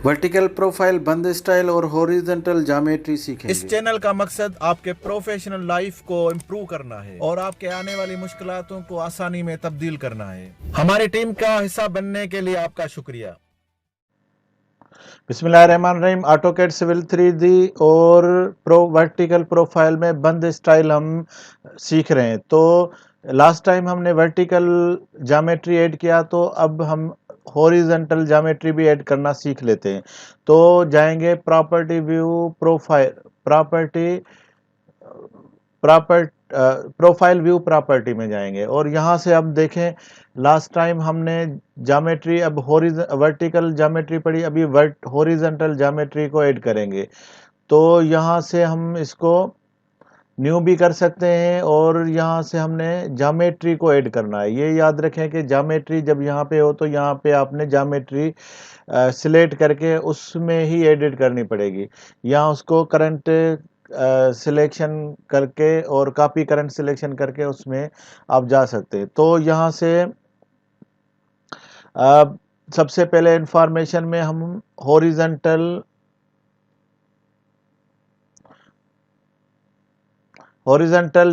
Vertical profile, बंद style और horizontal geometry इस सीखेंगे। चैनल का मकसद आपके प्रोफेशनल लाइफ को इम्प्रूव करना है और आपके आने वाली मुश्किलातों को आसानी में तब्दील करना है। हमारी टीम का हिस्सा बनने के लिए आपका शुक्रिया। बिस्मिल्लाहिर्रहमानिर्रहीम। ऑटोकैड सिविल 3D और वर्टिकल प्रोफाइल में बंद स्टाइल हम सीख रहे हैं। तो लास्ट टाइम हमने वर्टिकल ज्योमेट्री ऐड किया, तो अब हम हॉरिजॉन्टल ज्योमेट्री भी ऐड करना सीख लेते हैं। तो जाएंगे property view, profile view property में जाएंगे और यहाँ से अब देखें, लास्ट टाइम हमने ज्योमेट्री, अब वर्टिकल ज्योमेट्री पढ़ी, अभी हॉरिजॉन्टल ज्योमेट्री को ऐड करेंगे। तो यहाँ से हम इसको न्यू भी कर सकते हैं और यहाँ से हमने ज्योमेट्री को ऐड करना है। ये याद रखें कि ज्योमेट्री जब यहाँ पे हो तो यहाँ पे आपने ज्योमेट्री सिलेक्ट करके उसमें ही एडिट करनी पड़ेगी। यहाँ उसको करंट सिलेक्शन करके और कॉपी करंट सिलेक्शन करके उसमें आप जा सकते हैं। तो यहाँ से सबसे पहले इंफॉर्मेशन में हम हॉरिजॉन्टल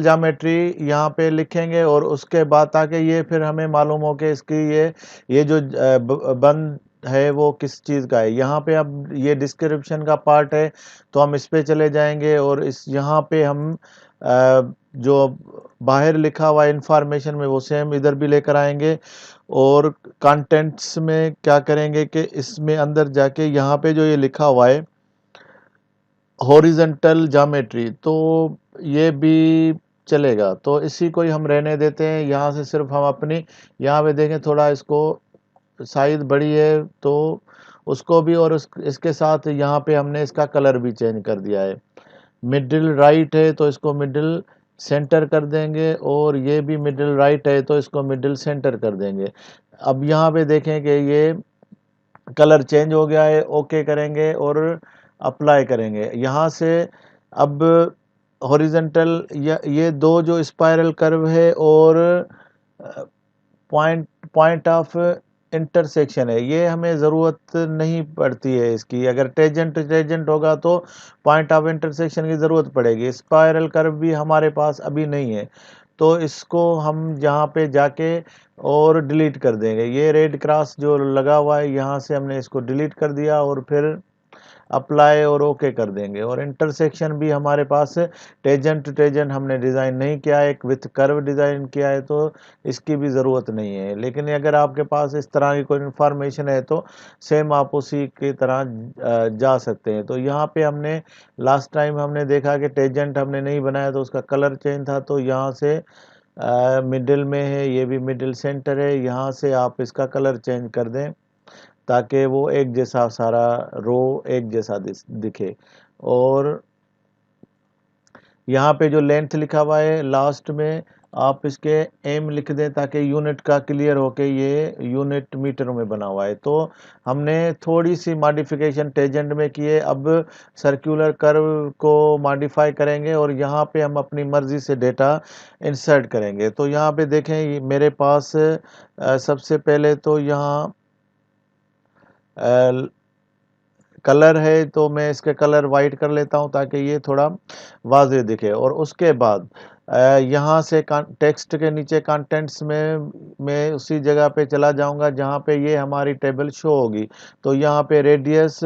ज्योमेट्री यहाँ पे लिखेंगे और उसके बाद आके ये फिर हमें मालूम हो कि इसकी ये जो बंद है वो किस चीज़ का है। यहाँ पे अब ये डिस्क्रिप्शन का पार्ट है, तो हम इस पे चले जाएंगे और इस यहाँ पे हम जो बाहर लिखा हुआ इंफॉर्मेशन में वो सेम इधर भी लेकर आएंगे और कंटेंट्स में क्या करेंगे कि इसमें अंदर जाके यहाँ पे जो ये लिखा हुआ है हॉरिजॉन्टल ज्योमेट्री, तो ये भी चलेगा। तो इसी को ही हम रहने देते हैं। यहाँ से सिर्फ हम अपनी, यहाँ पे देखें थोड़ा इसको साइज बड़ी है तो उसको भी, और इसके साथ यहाँ पे हमने इसका कलर भी चेंज कर दिया है। मिडिल राइट है तो इसको मिडिल सेंटर कर देंगे और ये भी मिडिल राइट है तो इसको मिडिल सेंटर कर देंगे। अब यहाँ पे देखें कि ये कलर चेंज हो गया है। ओके करेंगे और अप्लाई करेंगे। यहाँ से अब हॉरिजॉन्टल, ये दो जो स्पाइरल कर्व है और पॉइंट ऑफ इंटरसेक्शन है, ये हमें ज़रूरत नहीं पड़ती है इसकी। अगर टेजेंट होगा तो पॉइंट ऑफ इंटरसेक्शन की ज़रूरत पड़ेगी। स्पाइरल कर्व भी हमारे पास अभी नहीं है, तो इसको हम यहाँ पे जाके और डिलीट कर देंगे। ये रेड क्रॉस जो लगा हुआ है यहाँ से हमने इसको डिलीट कर दिया और फिर अप्लाई और ओके कर देंगे। और इंटरसेक्शन भी हमारे पास टेजेंट हमने डिज़ाइन नहीं किया है, एक विथ कर्व डिज़ाइन किया है, तो इसकी भी ज़रूरत नहीं है। लेकिन अगर आपके पास इस तरह की कोई इन्फॉर्मेशन है तो सेम आप उसी की तरह जा सकते हैं। तो यहाँ पे हमने लास्ट टाइम हमने देखा कि टेजेंट हमने नहीं बनाया तो उसका कलर चेंज था, तो यहाँ से मिडिल में है, ये भी मिडिल सेंटर है, यहाँ से आप इसका कलर चेंज कर दें ताकि वो एक जैसा सारा रो एक जैसा दिखे। और यहाँ पे जो लेंथ लिखा हुआ है लास्ट में आप इसके एम लिख दें ताकि यूनिट का क्लियर हो के ये यूनिट मीटर में बना हुआ है। तो हमने थोड़ी सी मॉडिफिकेशन टेजेंट में किए, अब सर्कुलर कर्व को मॉडिफाई करेंगे और यहाँ पे हम अपनी मर्ज़ी से डेटा इंसर्ट करेंगे। तो यहाँ पे देखें मेरे पास सबसे पहले तो यहाँ कलर है, तो मैं इसके कलर वाइट कर लेता हूं ताकि ये थोड़ा वाज़ेह दिखे। और उसके बाद यहाँ से टेक्स्ट के नीचे कंटेंट्स में मैं उसी जगह पे चला जाऊंगा जहाँ पे ये हमारी टेबल शो होगी। तो यहाँ पे रेडियस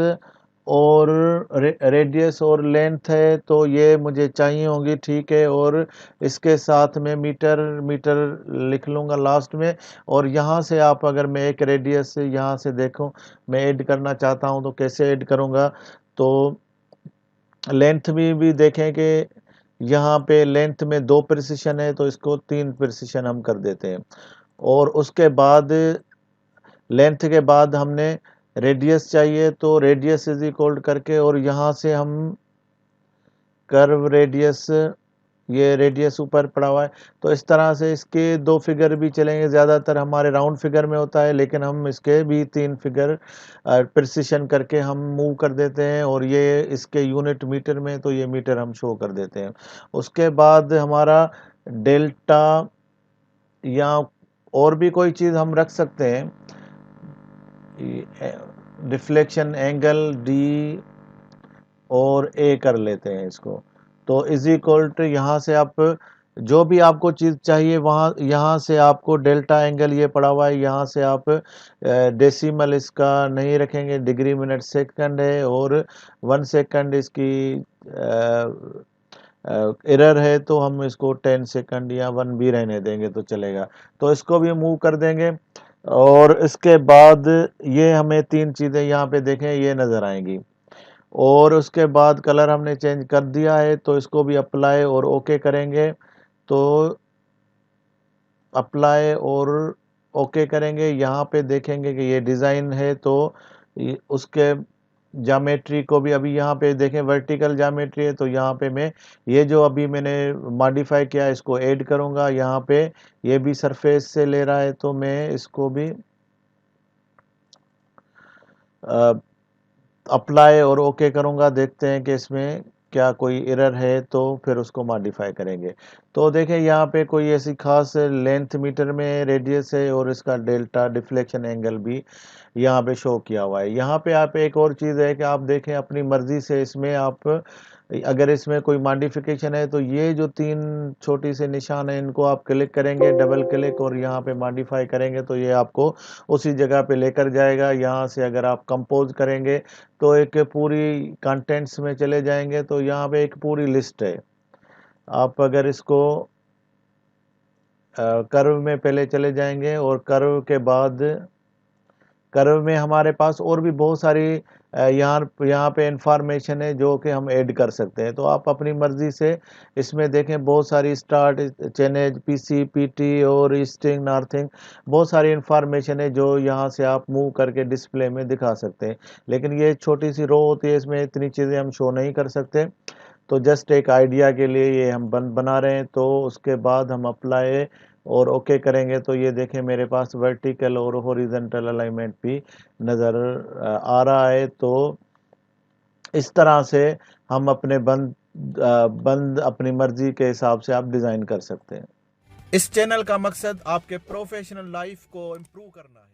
और लेंथ है तो ये मुझे चाहिए होंगी, ठीक है। और इसके साथ में मीटर लिख लूँगा लास्ट में। और यहाँ से आप, अगर मैं एक रेडियस यहाँ से देखूँ, मैं ऐड करना चाहता हूँ तो कैसे ऐड करूँगा, तो लेंथ भी देखें कि यहाँ पे लेंथ में 2 प्रिसिशन है तो इसको 3 प्रिसिशन हम कर देते हैं। और उसके बाद लेंथ के बाद हमने रेडियस चाहिए, तो रेडियस इज इक्वल करके और यहाँ से हम कर्व रेडियस, ये रेडियस ऊपर पड़ा हुआ है, तो इस तरह से इसके 2 फिगर भी चलेंगे। ज़्यादातर हमारे राउंड फिगर में होता है लेकिन हम इसके भी 3 फिगर प्रिसिशन करके हम मूव कर देते हैं। और ये इसके यूनिट मीटर में, तो ये मीटर हम शो कर देते हैं। उसके बाद हमारा डेल्टा या और भी कोई चीज़ हम रख सकते हैं। डिफ्लेक्शन एंगल डी और ए कर लेते हैं इसको। तो इज इक्वल टू यहाँ से आप जो भी आपको चीज़ चाहिए वहाँ यहाँ से आपको डेल्टा एंगल ये पड़ा हुआ है, यहाँ से आप डेसिमल इसका नहीं रखेंगे, डिग्री मिनट सेकंड है और 1 सेकंड इसकी एरर है, तो हम इसको 10 सेकंड या 1 भी रहने देंगे तो चलेगा। तो इसको भी मूव कर देंगे और इसके बाद ये हमें 3 चीज़ें यहाँ पे देखें ये नज़र आएंगी। और उसके बाद कलर हमने चेंज कर दिया है, तो इसको भी अप्लाई और ओके करेंगे। तो अप्लाई और ओके करेंगे, यहाँ पे देखेंगे कि ये डिज़ाइन है, तो उसके ज्योमेट्री को भी अभी यहाँ पे देखें वर्टिकल ज्योमेट्री है, तो यहाँ पे मैं ये जो अभी मैंने मॉडिफाई किया इसको ऐड करूँगा। यहाँ पे ये भी सरफेस से ले रहा है, तो मैं इसको भी अप्लाई और ओके करूँगा। देखते हैं कि इसमें क्या कोई एरर है, तो फिर उसको मॉडिफाई करेंगे। तो देखें यहाँ पे कोई ऐसी खास लेंथ मीटर में रेडियस है और इसका डेल्टा डिफ्लेक्शन एंगल भी यहाँ पे शो किया हुआ है। यहाँ पे आप एक और चीज़ है कि आप देखें अपनी मर्ज़ी से इसमें आप अगर इसमें कोई मॉडिफिकेशन है, तो ये जो 3 छोटी से निशान है इनको आप क्लिक करेंगे, डबल क्लिक, और यहाँ पे मॉडिफाई करेंगे तो ये आपको उसी जगह पे लेकर जाएगा। यहाँ से अगर आप कंपोज करेंगे तो एक पूरी कंटेंट्स में चले जाएंगे, तो यहाँ पे एक पूरी लिस्ट है। आप अगर इसको कर्व में पहले चले जाएंगे और कर्व के बाद कर्व में हमारे पास और भी बहुत सारी यहाँ पे इंफॉर्मेशन है जो कि हम ऐड कर सकते हैं। तो आप अपनी मर्ज़ी से इसमें देखें बहुत सारी स्टार्ट, चेनेज, पीसी, पीटी और ईस्टिंग, नॉर्थिंग, बहुत सारी इंफॉर्मेशन है जो यहाँ से आप मूव करके डिस्प्ले में दिखा सकते हैं। लेकिन ये छोटी सी रो होती है, इसमें इतनी चीज़ें हम शो नहीं कर सकते। तो जस्ट एक आइडिया के लिए ये हम बना रहे हैं। तो उसके बाद हम अप्लाई और ओके करेंगे, तो ये देखें मेरे पास वर्टिकल और हॉरिजॉन्टल अलाइनमेंट भी नज़र आ रहा है। तो इस तरह से हम अपने बंद अपनी मर्जी के हिसाब से आप डिज़ाइन कर सकते हैं। इस चैनल का मकसद आपके प्रोफेशनल लाइफ को इम्प्रूव करना है।